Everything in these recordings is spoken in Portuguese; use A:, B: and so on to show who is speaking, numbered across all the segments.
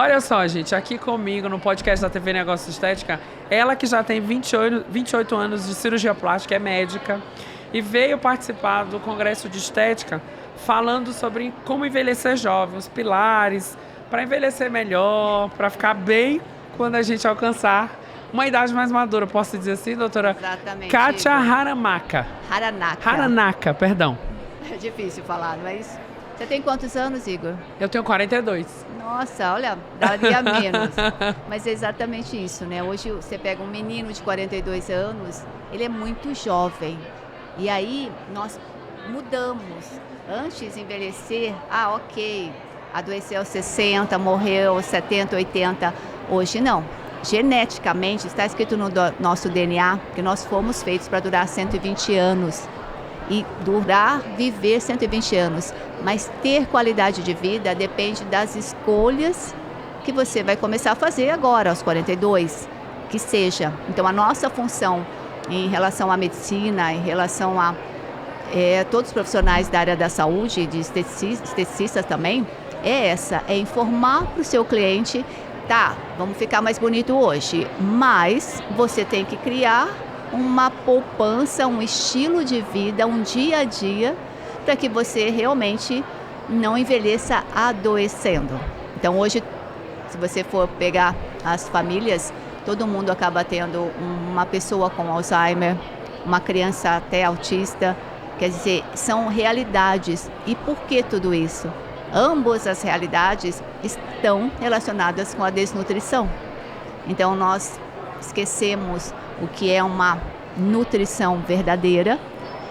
A: Olha só, gente, aqui comigo no podcast da TV Negócio Estética, ela que já tem 28 anos de cirurgia plástica, é médica, e veio participar do Congresso de Estética falando sobre como envelhecer jovem, os pilares para envelhecer melhor, para ficar bem quando a gente alcançar uma idade mais madura. Posso dizer assim, doutora?
B: Exatamente.
A: Kátia Haranaka. Haranaka, perdão.
B: É difícil falar, mas... Você tem quantos anos, Igor?
A: Eu tenho 42.
B: Nossa, olha, daria menos. Mas é exatamente isso, né? Hoje você pega um menino de 42 anos, ele é muito jovem. E aí nós mudamos. Antes de envelhecer, ok, adoeceu aos 60, morreu aos 70, 80. Hoje não. Geneticamente está escrito no nosso DNA que nós fomos feitos para durar 120 anos. E viver 120 anos. Mas ter qualidade de vida depende das escolhas que você vai começar a fazer agora, aos 42, que seja. Então, a nossa função em relação à medicina, em relação a todos os profissionais da área da saúde, de esteticistas também, é essa, é informar para o seu cliente, tá, vamos ficar mais bonito hoje, mas você tem que criar uma poupança, um estilo de vida, um dia a dia, para que você realmente não envelheça adoecendo. Então hoje, se você for pegar as famílias, todo mundo acaba tendo uma pessoa com Alzheimer, uma criança até autista, quer dizer, são realidades. E por que tudo isso? Ambas as realidades estão relacionadas com a desnutrição. Então nós esquecemos o que é uma nutrição verdadeira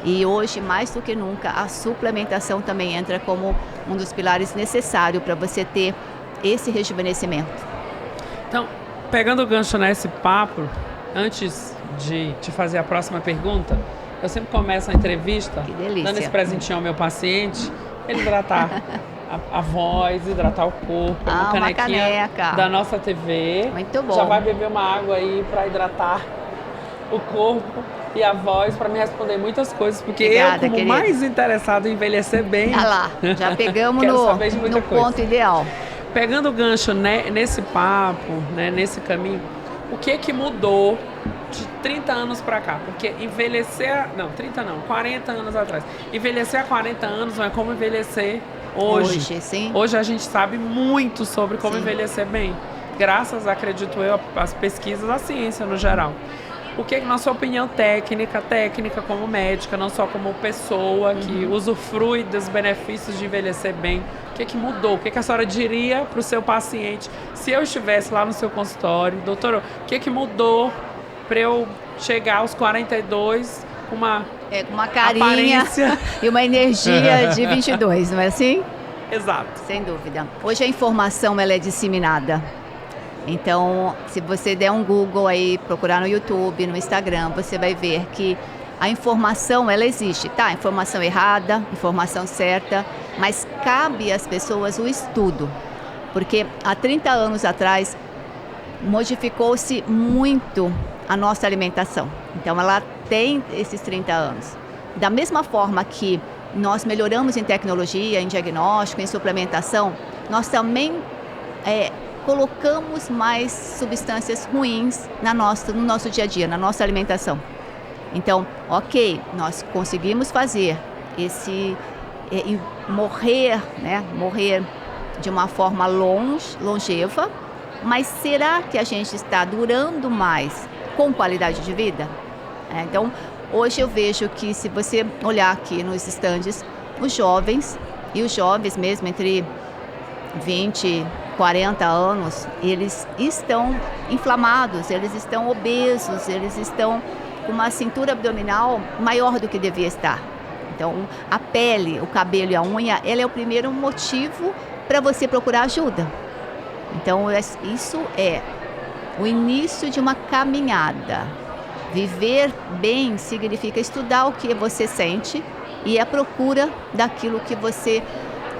B: e hoje, mais do que nunca, a suplementação também entra como um dos pilares necessários para você ter esse rejuvenescimento.
A: Então, pegando o gancho nesse papo, antes de te fazer a próxima pergunta, eu sempre começo a entrevista dando esse presentinho ao meu paciente, ele hidratar a voz, hidratar o corpo, uma caneca da nossa TV.
B: Muito bom.
A: Já vai beber uma água aí para hidratar o corpo e a voz para me responder muitas coisas, porque obrigada, eu, como querida, mais interessado em envelhecer bem...
B: Ah lá, já pegamos no ponto ideal.
A: Pegando o gancho nesse papo, né, nesse caminho, o que mudou de 30 anos para cá? Porque envelhecer... Não, 30 não, 40 anos atrás. Envelhecer há 40 anos não é como envelhecer hoje.
B: Sim.
A: Hoje a gente sabe muito sobre como envelhecer bem. Graças, acredito eu, às pesquisas, à ciência no geral. O que, na sua opinião técnica como médica, não só como pessoa que usufrui dos benefícios de envelhecer bem, o que mudou? O que a senhora diria para o seu paciente se eu estivesse lá no seu consultório? Doutora, o que mudou para eu chegar aos 42 com uma
B: carinha
A: aparência
B: e uma energia de 22, não é assim?
A: Exato.
B: Sem dúvida. Hoje a informação ela é disseminada. Então, se você der um Google aí, procurar no YouTube, no Instagram, você vai ver que a informação, ela existe, tá? Informação errada, informação certa, mas cabe às pessoas o estudo. Porque há 30 anos atrás, modificou-se muito a nossa alimentação. Então, ela tem esses 30 anos. Da mesma forma que nós melhoramos em tecnologia, em diagnóstico, em suplementação, nós também colocamos mais substâncias ruins no nosso dia a dia, na nossa alimentação. Então, ok, nós conseguimos fazer esse morrer de uma forma longeva, mas será que a gente está durando mais com qualidade de vida? Então, hoje eu vejo que se você olhar aqui nos estandes, os jovens mesmo entre 20 40 anos, eles estão inflamados, eles estão obesos, eles estão com uma cintura abdominal maior do que devia estar. Então, a pele, o cabelo e a unha, ela é o primeiro motivo para você procurar ajuda. Então, isso é o início de uma caminhada. Viver bem significa estudar o que você sente e a procura daquilo que você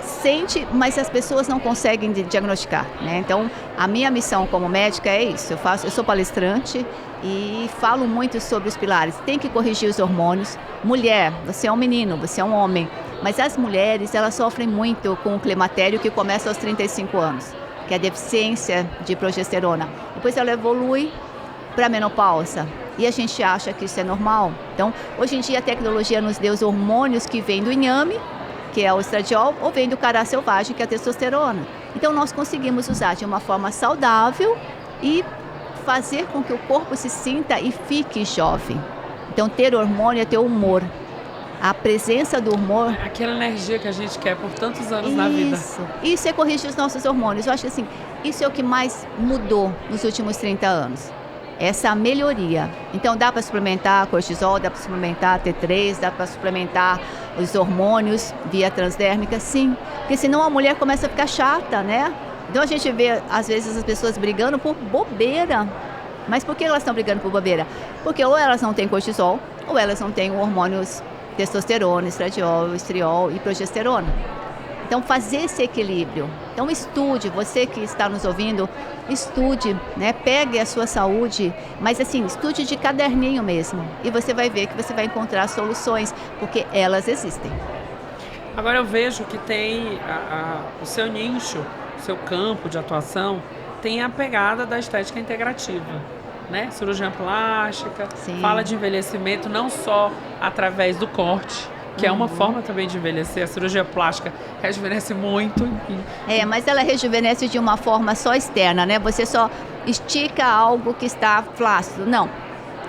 B: sente, mas as pessoas não conseguem diagnosticar, né? Então, a minha missão como médica é isso. Eu sou palestrante e falo muito sobre os pilares. Tem que corrigir os hormônios. Mulher, você é um menino, você é um homem. Mas as mulheres, elas sofrem muito com o climatério que começa aos 35 anos. que é a deficiência de progesterona. Depois ela evolui para a menopausa. E a gente acha que isso é normal. Então, hoje em dia a tecnologia nos deu os hormônios que vêm do inhame, que é o estradiol, ou vem do cará selvagem, que é a testosterona. Então, nós conseguimos usar de uma forma saudável e fazer com que o corpo se sinta e fique jovem. Então, ter hormônio é ter humor. A presença do humor...
A: Aquela energia que a gente quer por tantos anos na vida.
B: Isso é corrigir os nossos hormônios. Eu acho que assim, isso é o que mais mudou nos últimos 30 anos. Essa melhoria. Então, dá para suplementar cortisol, dá para suplementar T3, dá para suplementar os hormônios via transdérmica, sim. Porque senão a mulher começa a ficar chata, né? Então, a gente vê, às vezes, as pessoas brigando por bobeira. Mas por que elas estão brigando por bobeira? Porque ou elas não têm cortisol, ou elas não têm hormônios testosterona, estradiol, estriol e progesterona. Então, fazer esse equilíbrio. Então, estude, você que está nos ouvindo, estude, né? Pegue a sua saúde, mas assim, estude de caderninho mesmo. E você vai ver que você vai encontrar soluções, porque elas existem.
A: Agora eu vejo que tem o seu nicho, o seu campo de atuação, tem a pegada da estética integrativa, né? Cirurgia plástica,
B: Sim.
A: Fala de envelhecimento não só através do corte, que é uma forma também de envelhecer. A cirurgia plástica rejuvenesce muito.
B: Mas ela rejuvenesce de uma forma só externa, né? Você só estica algo que está flácido. Não.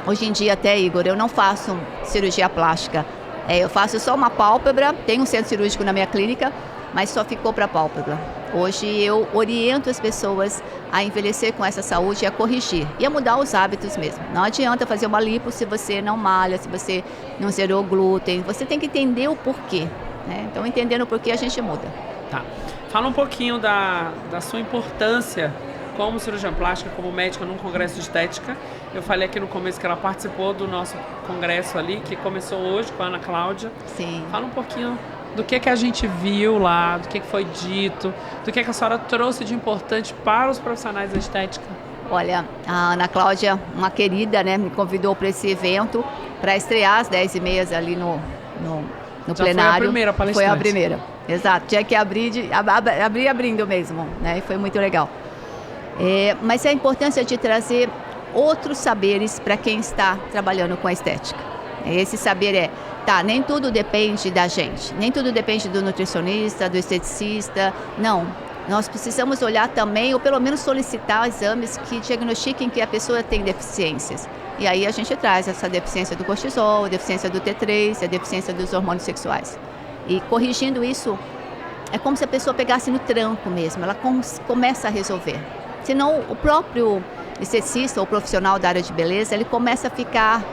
B: Hoje em dia até, Igor, eu não faço cirurgia plástica. Eu faço só uma pálpebra, tem um centro cirúrgico na minha clínica, mas só ficou para a pálpebra. Hoje eu oriento as pessoas a envelhecer com essa saúde e a corrigir. E a mudar os hábitos mesmo. Não adianta fazer uma lipo se você não malha, se você não zerou glúten. Você tem que entender o porquê, né? Então, entendendo o porquê, a gente muda.
A: Tá. Fala um pouquinho da sua importância como cirurgiã plástica, como médica num congresso de estética. Eu falei aqui no começo que ela participou do nosso congresso ali, que começou hoje com a Ana Cláudia.
B: Sim.
A: Fala um pouquinho do que a gente viu lá, do que foi dito, do que a senhora trouxe de importante para os profissionais da estética.
B: Olha, a Ana Cláudia, uma querida, né, me convidou para esse evento, para estrear às 10h30 ali no plenário.
A: Foi a primeira palestrante.
B: Foi a primeira, exato. Tinha que abrir abrindo mesmo, né, e foi muito legal. Mas a importância de trazer outros saberes para quem está trabalhando com a estética. Esse saber nem tudo depende da gente, nem tudo depende do nutricionista, do esteticista, não. Nós precisamos olhar também, ou pelo menos solicitar exames que diagnostiquem que a pessoa tem deficiências. E aí a gente traz essa deficiência do cortisol, a deficiência do T3, a deficiência dos hormônios sexuais. E corrigindo isso, é como se a pessoa pegasse no tranco mesmo, ela começa a resolver. Senão o próprio esteticista ou profissional da área de beleza, ele começa a ficar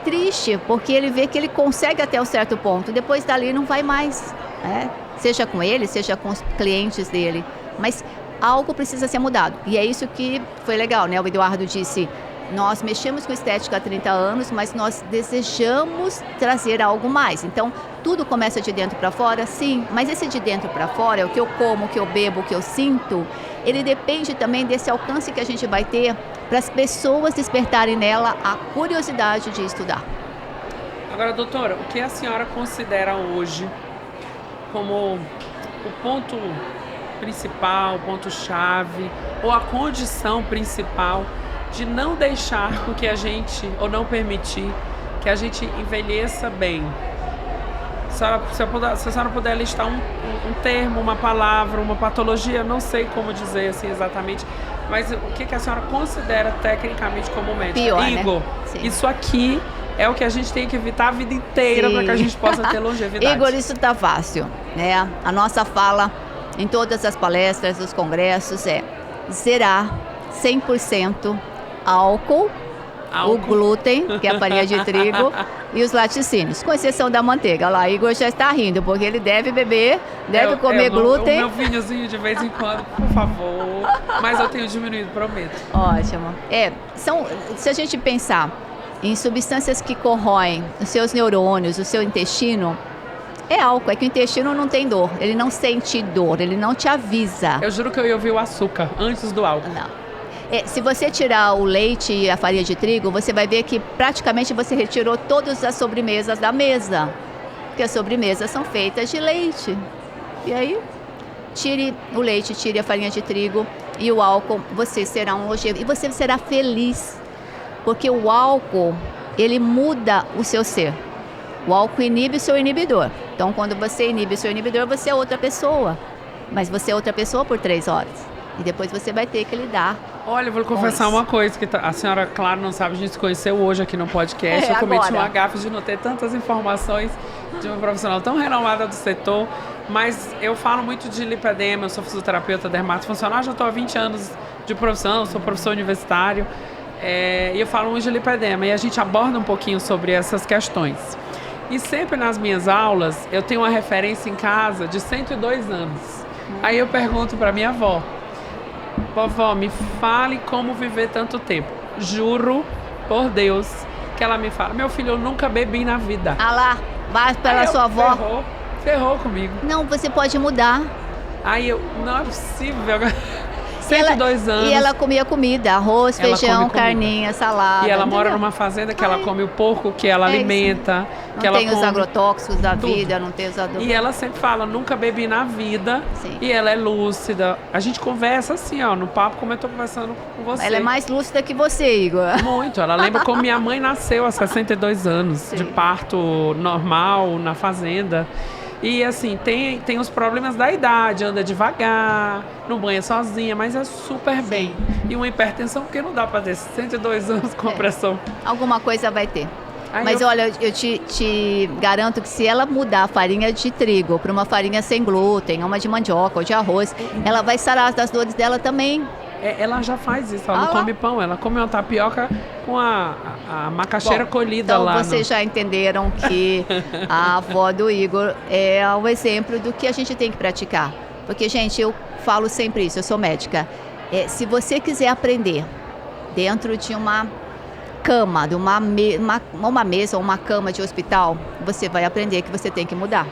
B: triste, porque ele vê que ele consegue até um certo ponto, depois dali não vai mais, né? Seja com ele, seja com os clientes dele, mas algo precisa ser mudado, e é isso que foi legal, né? O Eduardo disse, nós mexemos com estética há 30 anos, mas nós desejamos trazer algo mais, então tudo começa de dentro para fora, sim, mas esse de dentro para fora, o que eu como, o que eu bebo, o que eu sinto, ele depende também desse alcance que a gente vai ter para as pessoas despertarem nela a curiosidade de estudar.
A: Agora, doutora, o que a senhora considera hoje como o ponto principal, o ponto-chave, ou a condição principal de não deixar com que a gente, ou não permitir que a gente envelheça bem? Se a senhora puder listar um termo, uma palavra, uma patologia, não sei como dizer assim exatamente, mas o que a senhora considera tecnicamente como médica?
B: Pior,
A: Igor,
B: né?
A: Isso aqui é o que a gente tem que evitar a vida inteira para que a gente possa ter longevidade.
B: Igor, isso tá fácil, né? A nossa fala em todas as palestras, os congressos é zerar 100% álcool, o glúten, que é a farinha de trigo, e os laticínios, com exceção da manteiga. Olha lá, Igor já está rindo, porque ele deve beber, deve comer glúten.
A: O meu vinhozinho de vez em quando, por favor. Mas eu tenho diminuído, prometo.
B: Ótimo. Se a gente pensar em substâncias que corroem os seus neurônios, o seu intestino, é álcool. É que o intestino não tem dor, ele não sente dor, ele não te avisa.
A: Eu juro que eu ia ouvir o açúcar antes do álcool.
B: Não. Se você tirar o leite e a farinha de trigo, você vai ver que praticamente você retirou todas as sobremesas da mesa. Porque as sobremesas são feitas de leite. E aí, tire o leite, tire a farinha de trigo e o álcool, você será um longevo. E você será feliz, porque o álcool, ele muda o seu ser. O álcool inibe o seu inibidor. Então, quando você inibe o seu inibidor, você é outra pessoa. Mas você é outra pessoa por 3 horas. E depois você vai ter que lidar.
A: Olha, eu vou confessar uma coisa, que a senhora, claro, não sabe, a gente se conheceu hoje aqui no podcast. Eu cometi uma gafe de não ter tantas informações de uma profissional tão renomada do setor. Mas eu falo muito de lipedema, eu sou fisioterapeuta dermatofuncional, já estou há 20 anos de profissão, sou professor universitário. E eu falo muito de lipedema e a gente aborda um pouquinho sobre essas questões. E sempre nas minhas aulas, eu tenho uma referência em casa de 102 anos. Aí eu pergunto para minha avó: vovó, me fale como viver tanto tempo. Juro por Deus que ela me fala: meu filho, eu nunca bebi na vida.
B: Ah lá, vai pela sua avó.
A: Ferrou comigo.
B: Não, você pode mudar.
A: Aí eu, não é possível. 102 anos.
B: E ela comia comida, arroz, feijão, carninha, salada.
A: E ela mora numa fazenda que ela come o porco que ela alimenta.
B: Não
A: que ela
B: tem os agrotóxicos da vida, não tem os adubos.
A: E ela sempre fala: nunca bebi na vida.
B: Sim.
A: E ela é lúcida. A gente conversa assim, ó, no papo, como eu tô conversando com você.
B: Ela é mais lúcida que você, Igor.
A: Muito. Ela lembra como minha mãe nasceu há 62 anos,
B: Sim.
A: de parto normal, na fazenda. E assim, tem os problemas da idade, anda devagar, não banha sozinha, mas é super bem. E uma hipertensão, porque não dá para ter 102 anos com a pressão.
B: Alguma coisa vai ter. Mas olha, eu te garanto que se ela mudar a farinha de trigo para uma farinha sem glúten, uma de mandioca ou de arroz, ela vai sarar das dores dela também.
A: Ela já faz isso, ela não come pão, ela come uma tapioca com a macaxeira colhida
B: então
A: lá.
B: Então vocês já entenderam que a avó do Igor é o exemplo do que a gente tem que praticar. Porque, gente, eu falo sempre isso, eu sou médica. Se você quiser aprender dentro de uma cama, de uma mesa ou uma cama de hospital, você vai aprender que você tem que mudar.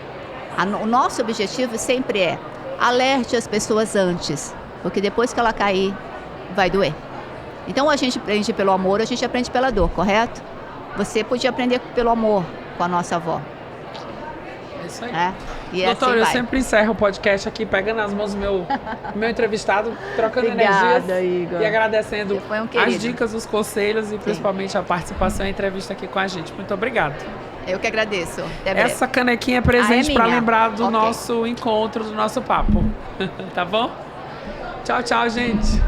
B: O nosso objetivo sempre é alerte as pessoas antes. Porque depois que ela cair, vai doer. Então a gente aprende pelo amor, a gente aprende pela dor, correto? Você podia aprender pelo amor com a nossa avó.
A: É isso aí.
B: E
A: doutor,
B: assim
A: eu sempre encerro o podcast aqui, pegando as mãos do meu entrevistado, trocando energias
B: Igor.
A: E agradecendo
B: as
A: dicas, os conselhos e principalmente a participação e a entrevista aqui com a gente. Muito obrigado.
B: Eu que agradeço. Até breve.
A: Essa canequinha é presente para lembrar do nosso encontro, do nosso papo. Tá bom? Tchau, tchau, gente.